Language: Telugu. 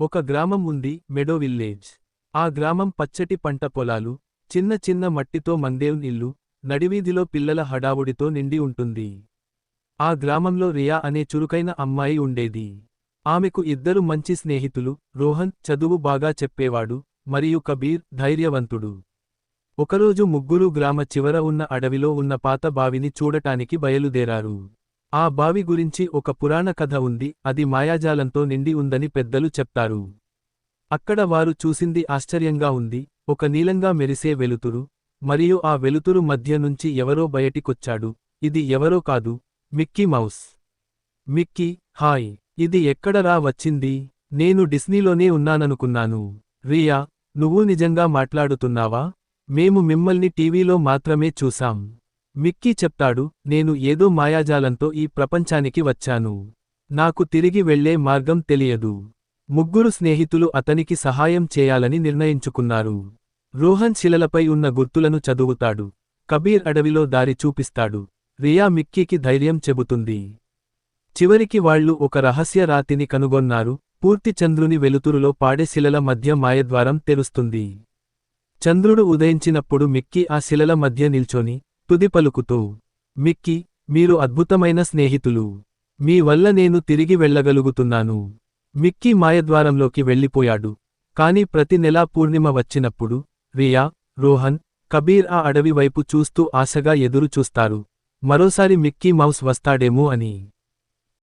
ఒక గ్రామం ఉంది, మెడో విల్లేజ్. ఆ గ్రామం పచ్చటి పంట పొలాలు, చిన్న చిన్న మట్టితో మందేవ్ ఇల్లు, నడివీధిలో పిల్లల హడావుడితో నిండి ఉంటుంది. ఆ గ్రామంలో రియా అనే చురుకైన అమ్మాయి ఉండేది. ఆమెకు ఇద్దరు మంచి స్నేహితులు, రోహన్ చదువు బాగా చెప్పేవాడు, మరియు కబీర్ ధైర్యవంతుడు. ఒకరోజు ముగ్గురూ గ్రామ చివర ఉన్న అడవిలో ఉన్న పాత బావిని చూడటానికి బయలుదేరారు. ఆ బావి గురించి ఒక పురాణ కథ ఉంది, అది మాయాజాలంతో నిండి ఉందని పెద్దలు చెప్తారు. అక్కడ వారు చూసింది ఆశ్చర్యంగా ఉంది, ఒక నీలంగా మెరిసే వెలుతురు, మరియు ఆ వెలుతురు మధ్య నుంచి ఎవరో బయటికొచ్చాడు. ఇది ఎవరో కాదు, మిక్కీ మౌస్. Mickey, hi. ఇది ఎక్కడరా వచ్చింది? నేను డిస్నీలోనే ఉన్నాననుకున్నాను. రియా, నువ్వు నిజంగా మాట్లాడుతున్నావా? మేము మిమ్మల్ని టీవీలో మాత్రమే చూసాం. మిక్కీ చెప్తాడు, నేను ఏదో మాయాజాలంతో ఈ ప్రపంచానికి వచ్చాను. నాకు తిరిగి వెళ్లే మార్గం తెలియదు. ముగ్గురు స్నేహితులు అతనికి సహాయం చేయాలని నిర్ణయించుకున్నారు. రోహన్ శిలలపై ఉన్న గుర్తులను చదువుతాడు. కబీర్ అడవిలో దారి చూపిస్తాడు. రియా మిక్కీకి ధైర్యం చెబుతుంది. చివరికి వాళ్లు ఒక రహస్య రాతిని కనుగొన్నారు, పూర్తి చంద్రుని వెలుతురులో పాడే శిలల మధ్య మాయద్వారం తెరుస్తుంది. చంద్రుడు ఉదయించినప్పుడు మిక్కీ ఆ శిలల మధ్య నిల్చొని, తుది పలుకుతూ, మిక్కీ, మీరు అద్భుతమైన స్నేహితులు. మీ వల్ల నేను తిరిగి వెళ్లగలుగుతున్నాను. మిక్కీ మాయద్వారంలోకి వెళ్ళిపోయాడు. కాని ప్రతి నెలా పూర్ణిమ వచ్చినప్పుడు, రియా, రోహన్, కబీర్ ఆ అడవి వైపు చూస్తూ ఆశగా ఎదురు చూస్తారు. మరోసారి మిక్కీ మౌస్ వస్తాడేమో అని.